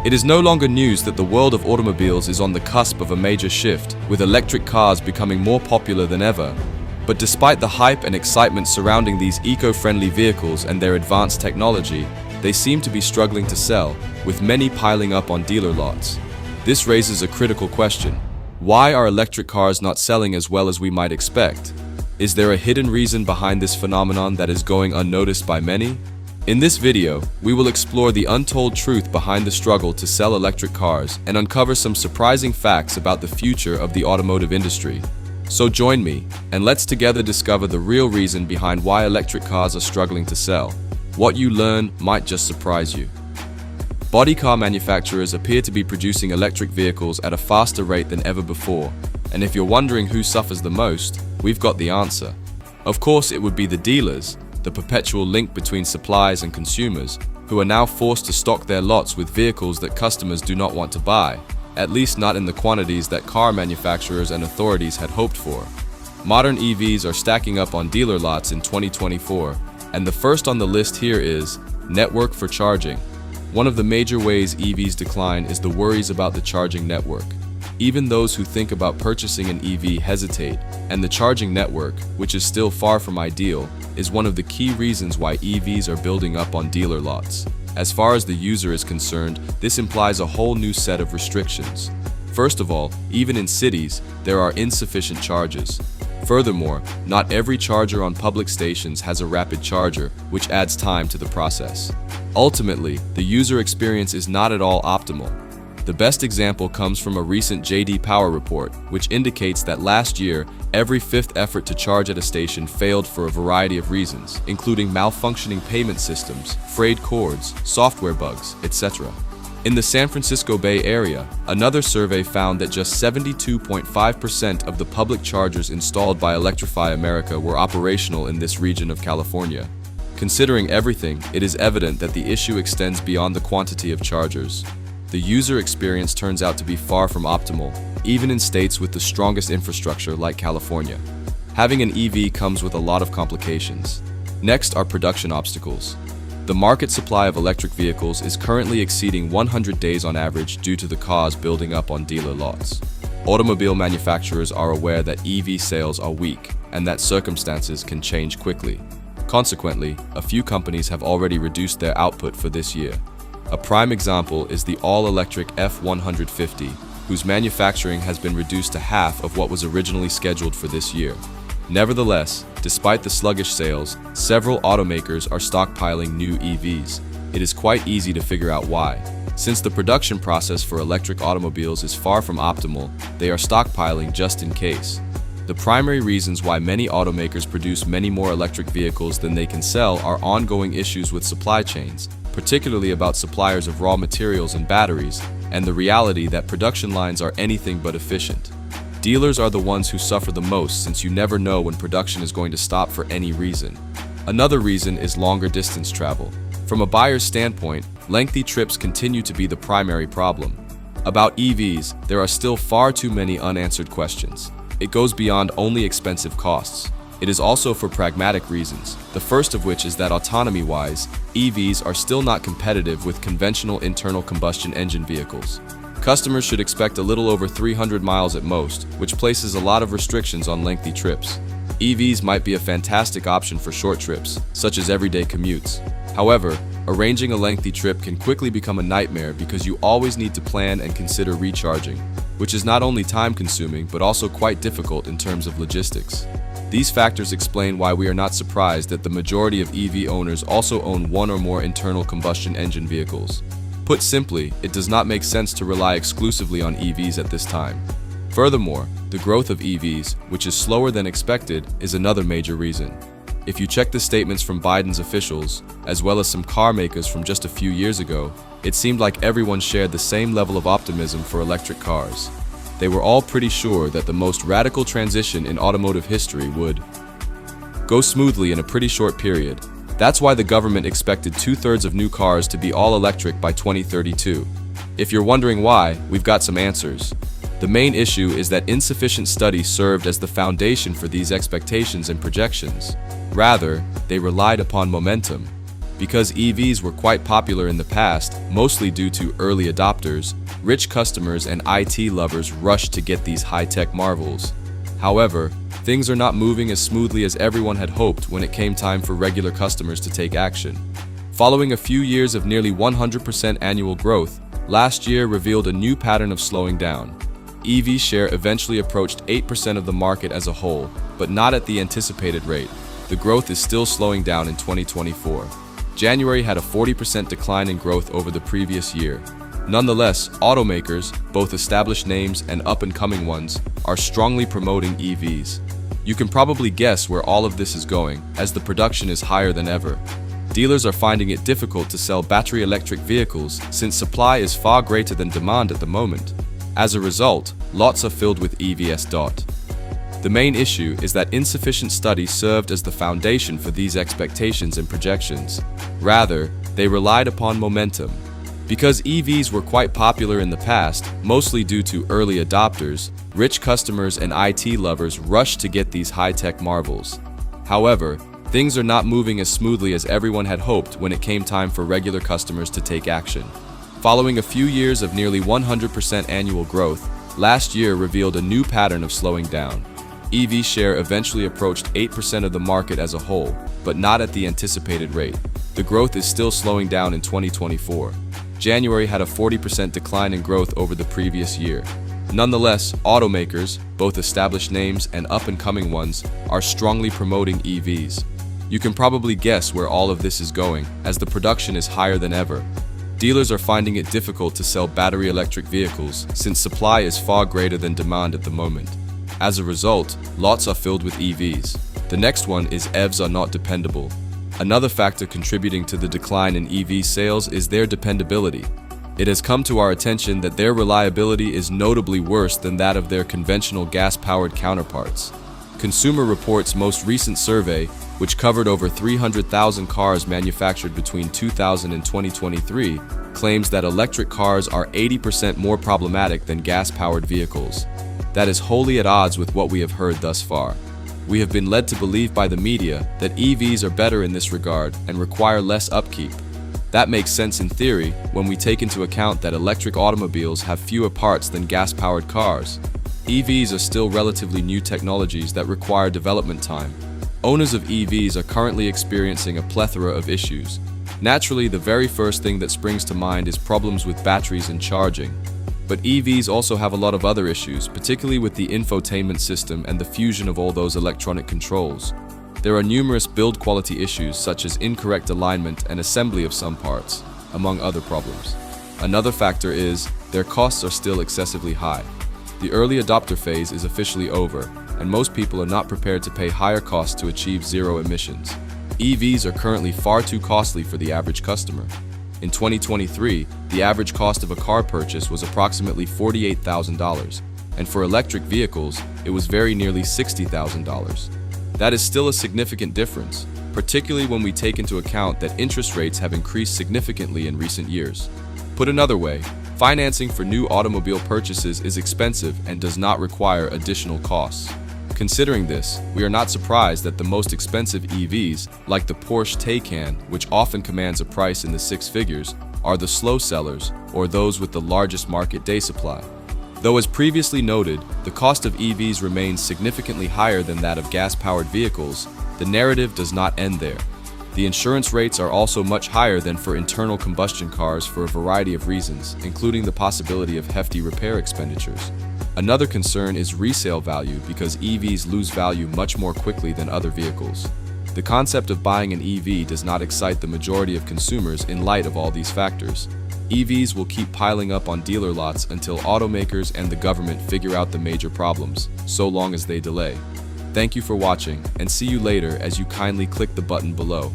It is no longer news that the world of automobiles is on the cusp of a major shift, with electric cars becoming more popular than ever. But despite the hype and excitement surrounding these eco-friendly vehicles and their advanced technology, they seem to be struggling to sell, with many piling up on dealer lots. This raises a critical question. Why are electric cars not selling as well as we might expect? Is there a hidden reason behind this phenomenon that is going unnoticed by many? In this video, we will explore the untold truth behind the struggle to sell electric cars and uncover some surprising facts about the future of the automotive industry. So join me, and let's together discover the real reason behind why electric cars are struggling to sell. What you learn might just surprise you. Body car manufacturers appear to be producing electric vehicles at a faster rate than ever before, and if you're wondering who suffers the most, we've got the answer. Of course, it would be the dealers, the perpetual link between suppliers and consumers, who are now forced to stock their lots with vehicles that customers do not want to buy, at least not in the quantities that car manufacturers and authorities had hoped for. Modern EVs are stacking up on dealer lots in 2024, and the first on the list here is network for charging. One of the major ways EVs decline is the worries about the charging network. Even those who think about purchasing an EV hesitate, and the charging network, which is still far from ideal, is one of the key reasons why EVs are building up on dealer lots. As far as the user is concerned, this implies a whole new set of restrictions. First of all, even in cities, there are insufficient charges. Furthermore, not every charger on public stations has a rapid charger, which adds time to the process. Ultimately, the user experience is not at all optimal. The best example comes from a recent JD Power report, which indicates that last year, every fifth effort to charge at a station failed for a variety of reasons, including malfunctioning payment systems, frayed cords, software bugs, etc. In the San Francisco Bay Area, another survey found that just 72.5% of the public chargers installed by Electrify America were operational in this region of California. Considering everything, it is evident that the issue extends beyond the quantity of chargers. The user experience turns out to be far from optimal, even in states with the strongest infrastructure like California. Having an EV comes with a lot of complications. Next are production obstacles. The market supply of electric vehicles is currently exceeding 100 days on average due to the cars building up on dealer lots. Automobile manufacturers are aware that EV sales are weak and that circumstances can change quickly. Consequently, a few companies have already reduced their output for this year. A prime example is the all-electric F-150, whose manufacturing has been reduced to half of what was originally scheduled for this year. Nevertheless, despite the sluggish sales, several automakers are stockpiling new EVs. It is quite easy to figure out why. Since the production process for electric automobiles is far from optimal, they are stockpiling just in case. The primary reasons why many automakers produce many more electric vehicles than they can sell are ongoing issues with supply chains, particularly about suppliers of raw materials and batteries, and the reality that production lines are anything but efficient. Dealers are the ones who suffer the most since you never know when production is going to stop for any reason. Another reason is longer distance travel. From a buyer's standpoint, lengthy trips continue to be the primary problem. About EVs, there are still far too many unanswered questions. It goes beyond only expensive costs. It is also for pragmatic reasons, the first of which is that autonomy-wise, EVs are still not competitive with conventional internal combustion engine vehicles. Customers should expect a little over 300 miles at most, which places a lot of restrictions on lengthy trips. EVs might be a fantastic option for short trips, such as everyday commutes. However, arranging a lengthy trip can quickly become a nightmare because you always need to plan and consider recharging, which is not only time-consuming but also quite difficult in terms of logistics. These factors explain why we are not surprised that the majority of EV owners also own one or more internal combustion engine vehicles. Put simply, it does not make sense to rely exclusively on EVs at this time. Furthermore, the growth of EVs, which is slower than expected, is another major reason. If you check the statements from Biden's officials, as well as some car makers from just a few years ago, it seemed like everyone shared the same level of optimism for electric cars. They were all pretty sure that the most radical transition in automotive history would go smoothly in a pretty short period. That's why the government expected 2/3 of new cars to be all electric by 2032. If you're wondering why, we've got some answers. The main issue is that insufficient studies served as the foundation for these expectations and projections. Rather, they relied upon momentum. Because EVs were quite popular in the past, mostly due to early adopters, rich customers and IT lovers rushed to get these high-tech marvels. However, things are not moving as smoothly as everyone had hoped when it came time for regular customers to take action. Following a few years of nearly 100% annual growth, last year revealed a new pattern of slowing down. EV share eventually approached 8% of the market as a whole, but not at the anticipated rate. The growth is still slowing down in 2024. January had a 40% decline in growth over the previous year. Nonetheless, automakers, both established names and up-and-coming ones, are strongly promoting EVs. You can probably guess where all of this is going, as the production is higher than ever. Dealers are finding it difficult to sell battery electric vehicles since supply is far greater than demand at the moment. As a result, lots are filled with EVs. The main issue is that insufficient studies served as the foundation for these expectations and projections. Rather, they relied upon momentum. Because EVs were quite popular in the past, mostly due to early adopters, rich customers and IT lovers rushed to get these high-tech marvels. However, things are not moving as smoothly as everyone had hoped when it came time for regular customers to take action. Following a few years of nearly 100% annual growth, last year revealed a new pattern of slowing down. EV share eventually approached 8% of the market as a whole, but not at the anticipated rate. The growth is still slowing down in 2024. January had a 40% decline in growth over the previous year. Nonetheless, automakers, both established names and up-and-coming ones, are strongly promoting EVs. You can probably guess where all of this is going, as the production is higher than ever. Dealers are finding it difficult to sell battery electric vehicles since supply is far greater than demand at the moment. As a result, lots are filled with EVs. The next one is EVs are not dependable. Another factor contributing to the decline in EV sales is their dependability. It has come to our attention that their reliability is notably worse than that of their conventional gas-powered counterparts. Consumer Reports' most recent survey, which covered over 300,000 cars manufactured between 2000 and 2023, claims that electric cars are 80% more problematic than gas-powered vehicles. That is wholly at odds with what we have heard thus far. We have been led to believe by the media that EVs are better in this regard and require less upkeep. That makes sense in theory when we take into account that electric automobiles have fewer parts than gas-powered cars. EVs are still relatively new technologies that require development time. Owners of EVs are currently experiencing a plethora of issues. Naturally, the very first thing that springs to mind is problems with batteries and charging. But EVs also have a lot of other issues, particularly with the infotainment system and the fusion of all those electronic controls. There are numerous build quality issues such as incorrect alignment and assembly of some parts, among other problems. Another factor is their costs are still excessively high. The early adopter phase is officially over, and most people are not prepared to pay higher costs to achieve zero emissions. EVs are currently far too costly for the average customer. In 2023, the average cost of a car purchase was approximately $48,000, and for electric vehicles, it was very nearly $60,000. That is still a significant difference, particularly when we take into account that interest rates have increased significantly in recent years. Put another way, financing for new automobile purchases is expensive and does not require additional costs. Considering this, we are not surprised that the most expensive EVs, like the Porsche Taycan, which often commands a price in the six figures, are the slow sellers, or those with the largest market day supply. Though as previously noted, the cost of EVs remains significantly higher than that of gas-powered vehicles, the narrative does not end there. The insurance rates are also much higher than for internal combustion cars for a variety of reasons, including the possibility of hefty repair expenditures. Another concern is resale value because EVs lose value much more quickly than other vehicles. The concept of buying an EV does not excite the majority of consumers in light of all these factors. EVs will keep piling up on dealer lots until automakers and the government figure out the major problems, so long as they delay. Thank you for watching, and see you later as you kindly click the button below.